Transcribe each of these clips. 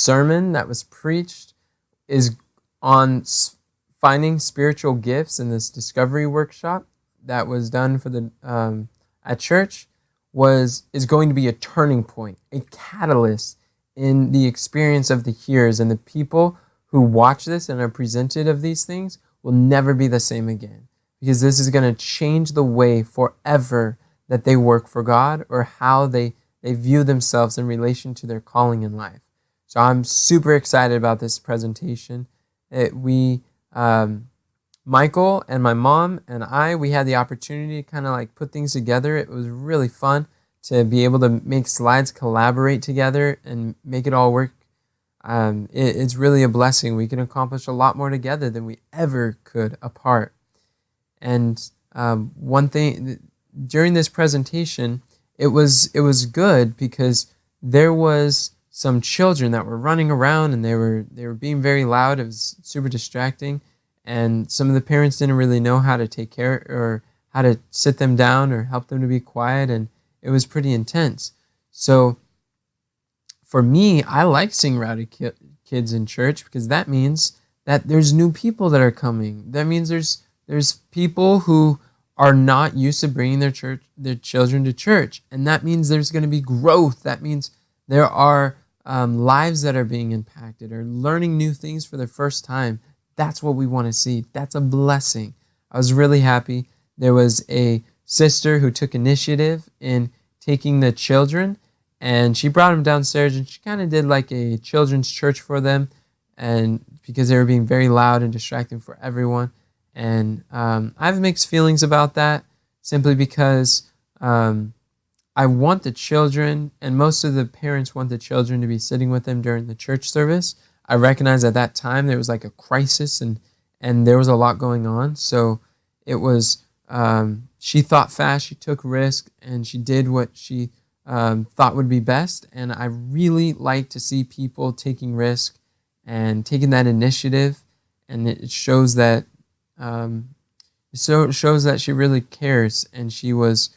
sermon that was preached is on finding spiritual gifts in this discovery workshop that was done for the at church is going to be a turning point, a catalyst in the experience of the hearers, and the people who watch this and are presented of these things will never be the same again, because this is going to change the way forever that they work for God or how they view themselves in relation to their calling in life. So I'm super excited about this presentation. Michael and my mom and we had the opportunity to kind of like put things together. It was really fun to be able to make slides, collaborate together, and make it all work. It's really a blessing. We can accomplish a lot more together than we ever could apart. And one thing during this presentation, it was good because there was some children that were running around and they were being very loud. It was super distracting, and some of the parents didn't really know how to take care or how to sit them down or help them to be quiet, and it was pretty intense. So for me, I like seeing rowdy kids in church because that means that there's new people that are coming. That means there's people who are not used to bringing their children to church, and that means there's going to be growth. That means there are lives that are being impacted or learning new things for the first time. That's what we want to see. That's a blessing. I was really happy. There was a sister who took initiative in taking the children, and she brought them downstairs, and she kind of did like a children's church for them, and because they were being very loud and distracting for everyone. And I have mixed feelings about that, simply because I want the children, and most of the parents want the children to be sitting with them during the church service. I recognize at that time there was like a crisis, and there was a lot going on. So it was, she thought fast, she took risk, and she did what she thought would be best. And I really like to see people taking risk and taking that initiative, and it shows that shows that she really cares, and she was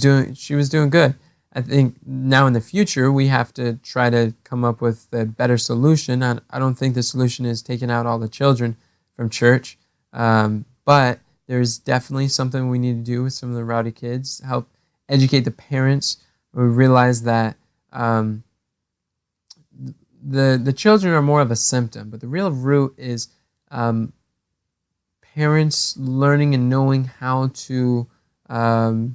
doing good. I think now in the future we have to try to come up with a better solution. I don't think the solution is taking out all the children from church, but there's definitely something we need to do with some of the rowdy kids, help educate the parents. We realize that the children are more of a symptom, but the real root is parents learning and knowing how to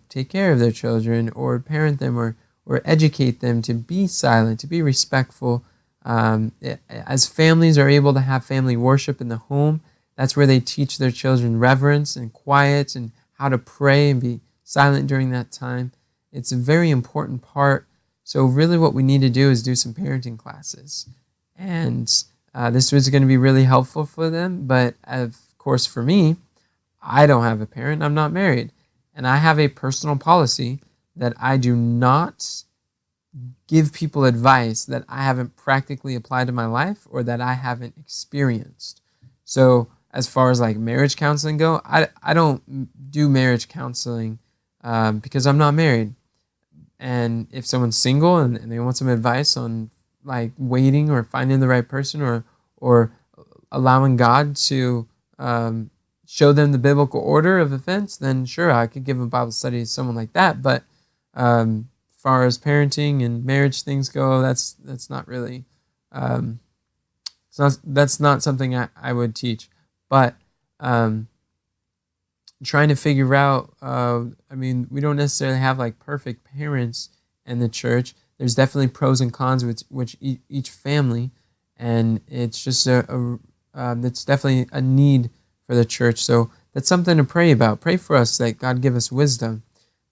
take care of their children, or parent them, or educate them to be silent, to be respectful. As families are able to have family worship in the home, that's where they teach their children reverence and quiet and how to pray and be silent during that time. It's a very important part. So really what we need to do is do some parenting classes. And this was going to be really helpful for them. But of course, for me, I don't have a parent. I'm not married. And I have a personal policy that I do not give people advice that I haven't practically applied to my life or that I haven't experienced. So as far as like marriage counseling go, I don't do marriage counseling because I'm not married. And if someone's single and they want some advice on like waiting or finding the right person or allowing God to show them the biblical order of events, then sure, I could give a Bible study to someone like that. But as far as parenting and marriage things go, that's not really that's not something I would teach. But trying to figure out, we don't necessarily have like perfect parents in the church. There's definitely pros and cons with which each family, and it's just that's definitely a need for the church. So that's something to pray about. Pray for us that God give us wisdom.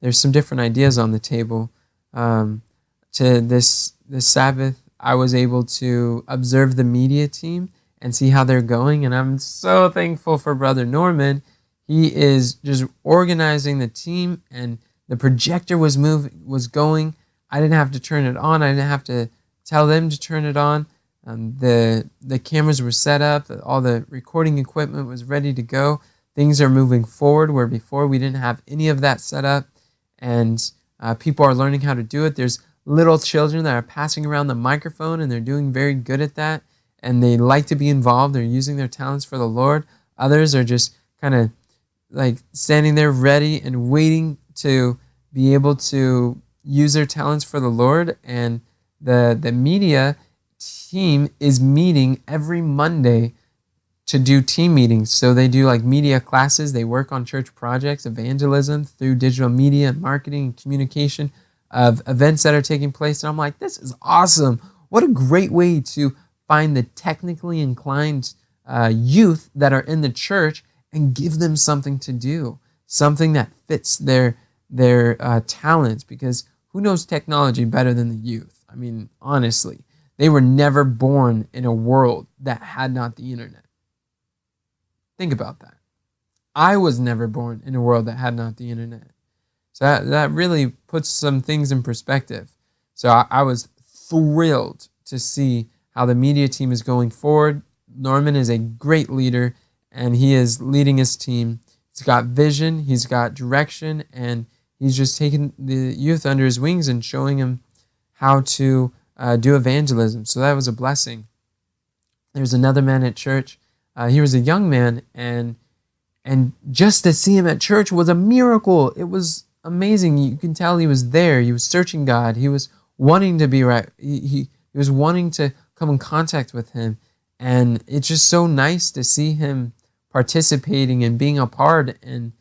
There's some different ideas on the table. To this Sabbath, I was able to observe the media team and see how they're going, and I'm so thankful for Brother Norman. He is just organizing the team, and the projector was going. I didn't have to turn it on. I didn't have to tell them to turn it on. The cameras were set up. All the recording equipment was ready to go. Things are moving forward where before we didn't have any of that set up. And people are learning how to do it. There's little children that are passing around the microphone, and they're doing very good at that, and they like to be involved. They're using their talents for the Lord. Others are just kind of like standing there ready and waiting to be able to use their talents for the Lord. And the media team is meeting every Monday to do team meetings. So they do like media classes. They work on church projects, evangelism through digital media and marketing and communication of events that are taking place. And I'm like, this is awesome. What a great way to find the technically inclined youth that are in the church and give them something to do, something that fits their talents, because who knows technology better than the youth? I mean, honestly, they were never born in a world that had not the internet. Think about that. I was never born in a world that had not the internet. So that really puts some things in perspective. So I was thrilled to see how the media team is going forward. Norman is a great leader, and he is leading his team. He's got vision, he's got direction, and he's just taking the youth under his wings and showing them how to do evangelism. So that was a blessing. There's another man at church. He was a young man, and just to see him at church was a miracle. It was amazing. You can tell he was there. He was searching God. He was wanting to be right. He was wanting to come in contact with him. And it's just so nice to see him participating and being a part and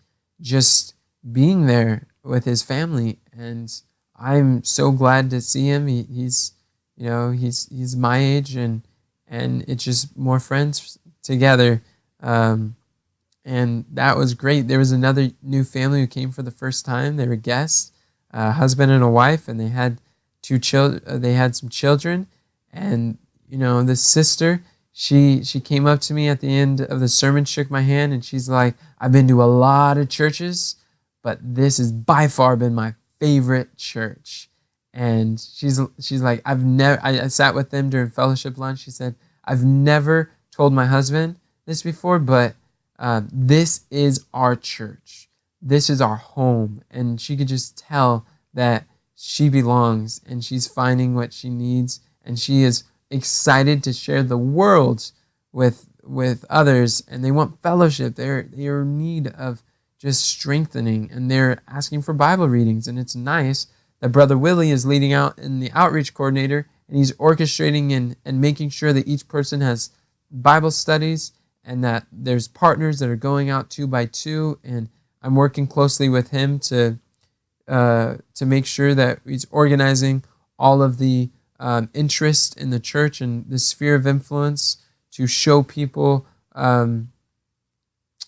just being there with his family. And I'm so glad to see him. He's my age, and it's just more friends together. And that was great. There was another new family who came for the first time. They were guests, a husband and a wife, and they had two children. They had some children, and this sister, she came up to me at the end of the sermon, shook my hand, and she's like, "I've been to a lot of churches, but this has by far been my favorite church." And she's like, I sat with them during fellowship lunch. She said, "I've never told my husband this before, but this is our church. This is our home." And she could just tell that she belongs, and she's finding what she needs, and she is excited to share the world with others, and they want fellowship. They are in need of just strengthening, and they're asking for Bible readings. And it's nice that Brother Willie is leading out in the outreach coordinator, and he's orchestrating and making sure that each person has Bible studies, and that there's partners that are going out 2 by 2, and I'm working closely with him to make sure that he's organizing all of the interest in the church and the sphere of influence to show people,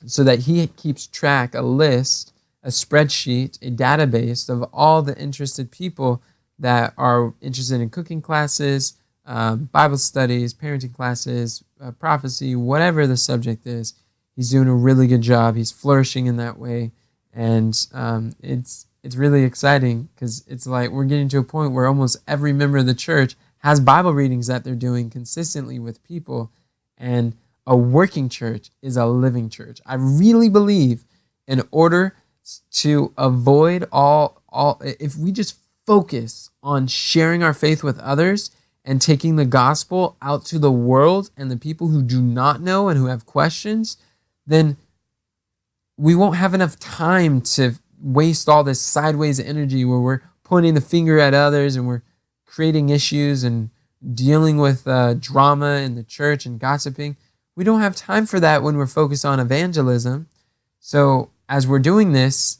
so that he keeps track, a list, a spreadsheet, a database of all the interested people that are interested in cooking classes, Bible studies, parenting classes, prophecy, whatever the subject is. He's doing a really good job. He's flourishing in that way, and it's really exciting, because it's like we're getting to a point where almost every member of the church has Bible readings that they're doing consistently with people, and a working church is a living church. I really believe in order to avoid all if we just focus on sharing our faith with others and taking the gospel out to the world and the people who do not know and who have questions, then we won't have enough time to waste all this sideways energy where we're pointing the finger at others and we're creating issues and dealing with drama in the church and gossiping. We don't have time for that when we're focused on evangelism. So as we're doing this,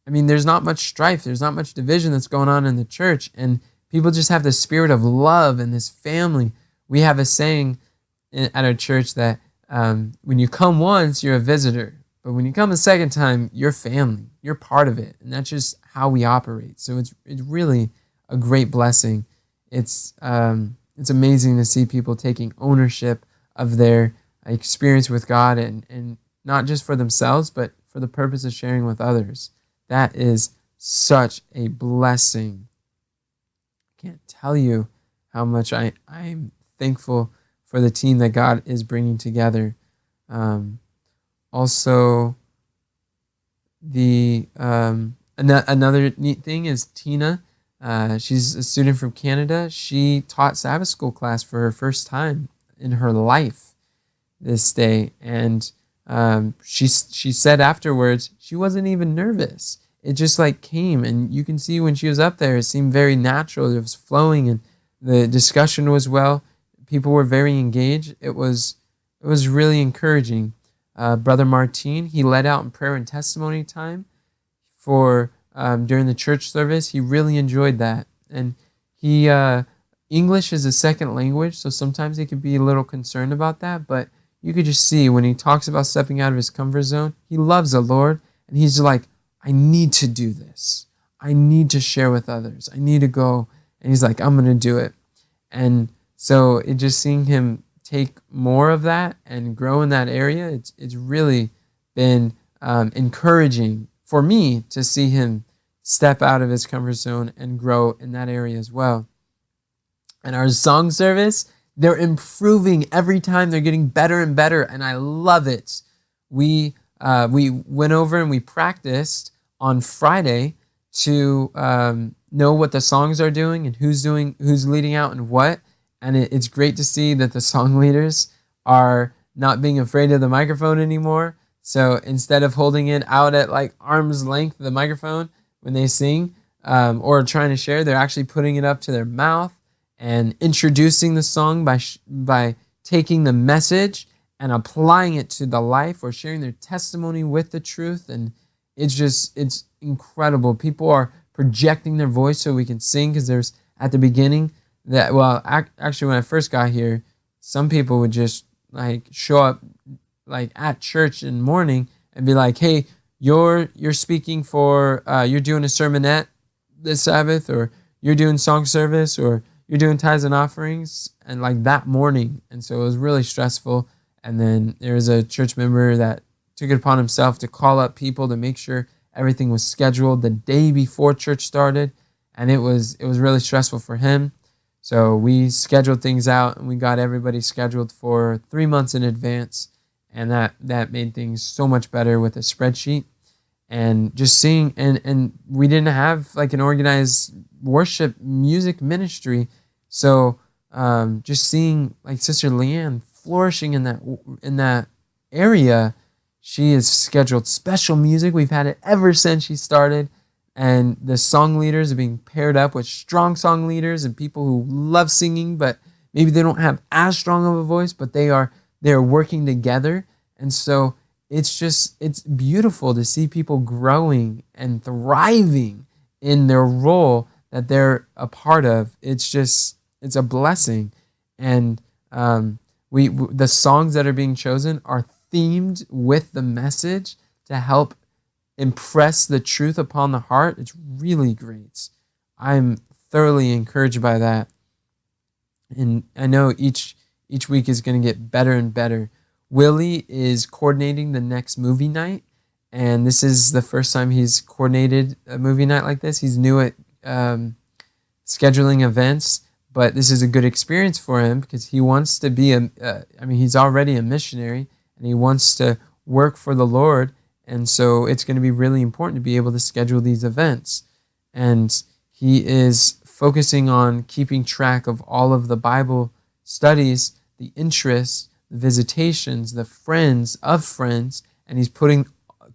I mean, there's not much strife. There's not much division that's going on in the church. And people just have the spirit of love and this family. We have a saying at our church that when you come once, you're a visitor. But when you come a second time, you're family. You're part of it. And that's just how we operate. So it's really a great blessing. It's amazing to see people taking ownership of their experience with God, and not just for themselves, but for the purpose of sharing with others. That is such a blessing. I can't tell you how much I'm thankful for the team that God is bringing together. Also, the another neat thing is Tina. She's a student from Canada. She taught Sabbath school class for her first time in her life this day, and she said afterwards she wasn't even nervous. It just like came, and you can see when she was up there, it seemed very natural. It was flowing, and the discussion was well. People were very engaged. It was really encouraging. Brother Martin, he led out in prayer and testimony time for during the church service. He really enjoyed that, and he English is a second language, so sometimes he could be a little concerned about that, but you could just see when he talks about stepping out of his comfort zone, he loves the Lord, and he's like, I need to do this. I need to share with others. I need to go. And he's like, I'm going to do it. And so it just seeing him take more of that and grow in that area, it's really been encouraging for me to see him step out of his comfort zone and grow in that area as well. And our song service, they're improving every time. They're getting better and better, and I love it. We went over and we practiced on Friday to know what the songs are doing and who's leading out and what. And it's great to see that the song leaders are not being afraid of the microphone anymore. So instead of holding it out at like arm's length, the microphone, when they sing or trying to share, they're actually putting it up to their mouth and introducing the song by taking the message and applying it to the life, or sharing their testimony with the truth. And it's incredible. People are projecting their voice so we can sing, because there's at the beginning that, well, actually when I first got here, some people would just like show up like at church in the morning and be like, hey, you're speaking for, you're doing a sermonette this Sabbath, or you're doing song service, or you're doing tithes and offerings, and like that morning. And so it was really stressful. And then there was a church member that took it upon himself to call up people to make sure everything was scheduled the day before church started. And it was really stressful for him. So we scheduled things out, and we got everybody scheduled for 3 months in advance. And that made things so much better with a spreadsheet. And just seeing, and we didn't have like an organized worship music ministry. So just seeing like Sister Leanne flourishing in that area. She has scheduled special music. We've had it ever since she started. And the song leaders are being paired up with strong song leaders and people who love singing, but maybe they don't have as strong of a voice, but they are working together. And so it's beautiful to see people growing and thriving in their role that they're a part of. It's a blessing. And the songs that are being chosen are themed with the message to help impress the truth upon the heart. It's really great. I'm thoroughly encouraged by that. And I know each week is going to get better and better. Willie is coordinating the next movie night, and this is the first time he's coordinated a movie night like this. He's new at scheduling events, but this is a good experience for him because he wants to be he's already a missionary, and he wants to work for the Lord. And so it's going to be really important to be able to schedule these events. And he is focusing on keeping track of all of the Bible studies, the interests, the visitations, the friends of friends, and he's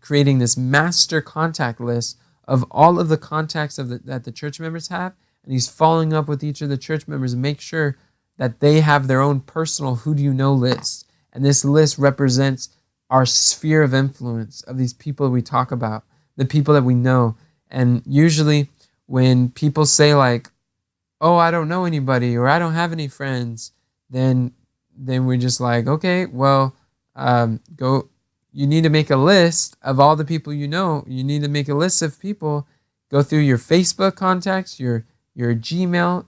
creating this master contact list of all of the contacts that the church members have, and he's following up with each of the church members and make sure that they have their own personal who do you know list. And this list represents our sphere of influence of these people we talk about, the people that we know. And usually when people say like, oh, I don't know anybody, or I don't have any friends, then we're just like, okay, well, go. You need to make a list of all the people you know. You need to make a list of people. Go through your Facebook contacts, your Gmail,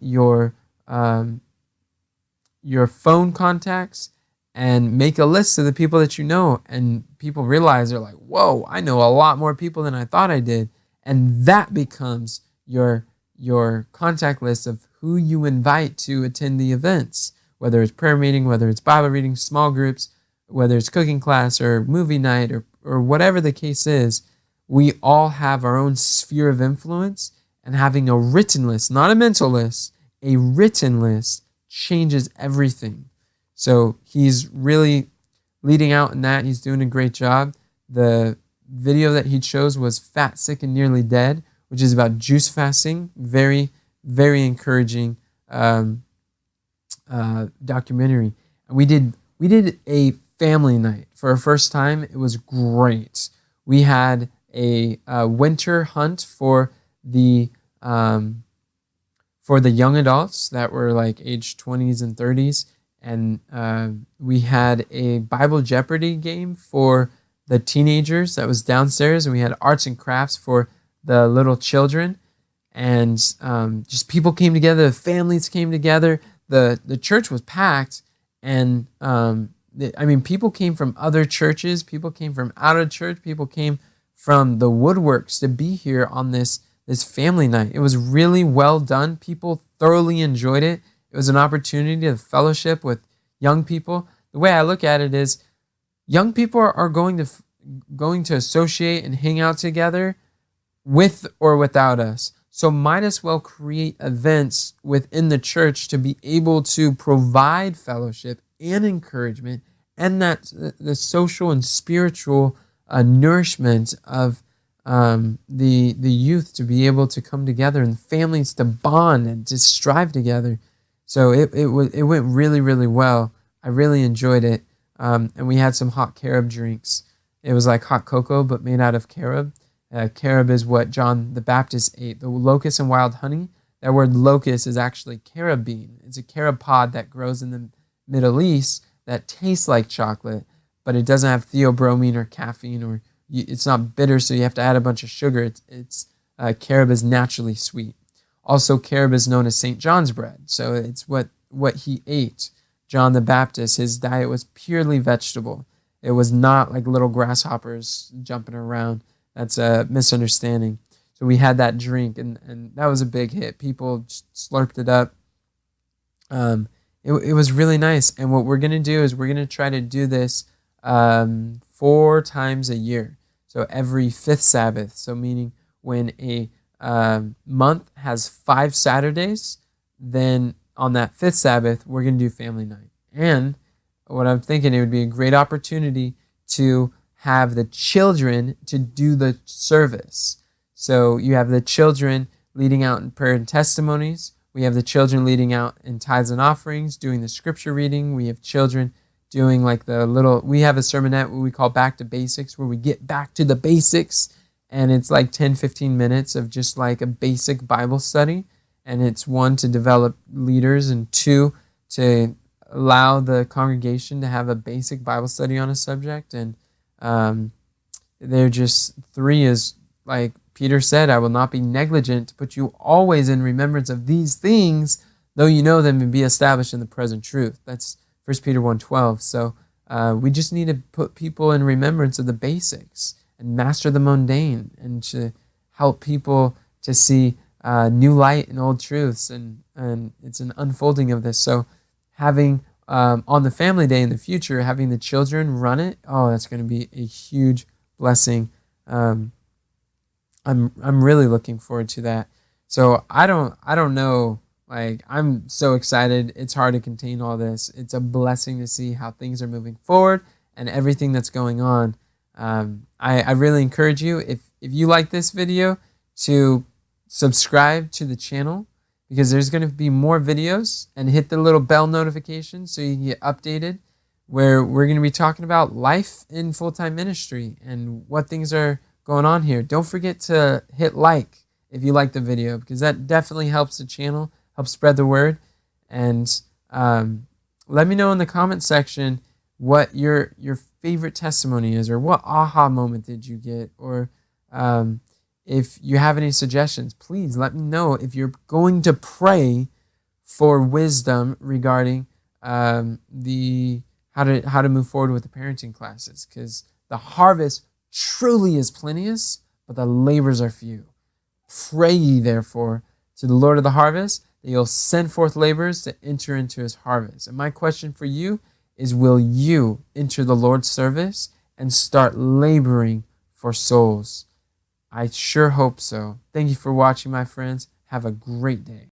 your phone contacts, and make a list of the people that you know. And people realize they're like, whoa, I know a lot more people than I thought I did. And that becomes your contact list of who you invite to attend the events, whether it's prayer meeting, whether it's Bible reading, small groups, whether it's cooking class or movie night or whatever the case is. We all have our own sphere of influence, And having a written list, not a mental list, a written list changes everything. So he's really leading out in that. He's doing a great job. The video that he chose was Fat, Sick, and Nearly Dead, which is about juice fasting. Very, very encouraging documentary. And we did a family night for our first time. It was great. We had a winter hunt for the young adults that were like age 20s and 30s, and we had a Bible Jeopardy game for the teenagers that was downstairs, and we had arts and crafts for the little children, and just people came together, the families came together, the church was packed, and people came from other churches, people came from out of church, people came from the woodworks to be here on this family night. It was really well done. People thoroughly enjoyed it. It was an opportunity to fellowship with young people. The way I look at it is, young people are going to associate and hang out together with or without us. So might as well create events within the church to be able to provide fellowship and encouragement and that the social and spiritual nourishment of the youth to be able to come together and families to bond and to strive together. So it went really, really well. I really enjoyed it. And we had some hot carob drinks. It was like hot cocoa, but made out of carob. Carob is what John the Baptist ate. The locust and wild honey. That word locust is actually carob bean. It's a carob pod that grows in the Middle East that tastes like chocolate, but it doesn't have theobromine or caffeine, or it's not bitter, so you have to add a bunch of sugar. Carob is naturally sweet. Also, carob is known as St. John's bread, so it's what he ate. John the Baptist, his diet was purely vegetable. It was not like little grasshoppers jumping around. That's a misunderstanding. So we had that drink, and that was a big hit. People just slurped it up. It was really nice. And what we're going to do is we're going to try to do this 4 times a year. So every 5th Sabbath. So meaning when a month has 5 Saturdays, then on that 5th Sabbath, we're going to do family night. And what I'm thinking, it would be a great opportunity to have the children to do the service. So you have the children leading out in prayer and testimonies. We have the children leading out in tithes and offerings, doing the scripture reading. We have children doing like we have a sermonette what we call Back to Basics, where we get back to the basics. And it's like 10, 15 minutes of just like a basic Bible study. And it's 1, to develop leaders, and 2, to allow the congregation to have a basic Bible study on a subject. And they're just 3 is like Peter said, I will not be negligent to put you always in remembrance of these things, though you know them and be established in the present truth. That's 1 Peter 1:12. So we just need to put people in remembrance of the basics and master the mundane, and to help people to see new light in old truths. And it's an unfolding of this. So having on the family day in the future, having the children run it, that's going to be a huge blessing. I'm really looking forward to that. So I don't know. Like, I'm so excited. It's hard to contain all this. It's a blessing to see how things are moving forward and everything that's going on. I really encourage you, if you like this video, to subscribe to the channel, because there's going to be more videos, and hit the little bell notification so you can get updated, where we're going to be talking about life in full-time ministry and what things are going on here. Don't forget to hit like if you like the video, because that definitely helps the channel, helps spread the word. And let me know in the comment section what your favorite testimony is, or what aha moment did you get, or if you have any suggestions, please let me know. If you're going to pray for wisdom regarding how to move forward with the parenting classes, because the harvest truly is plenteous, but the labors are few. Pray ye therefore to the Lord of the harvest, that you'll send forth laborers to enter into his harvest. And my question for you is, will you enter the Lord's service and start laboring for souls? I sure hope so. Thank you for watching, my friends. Have a great day.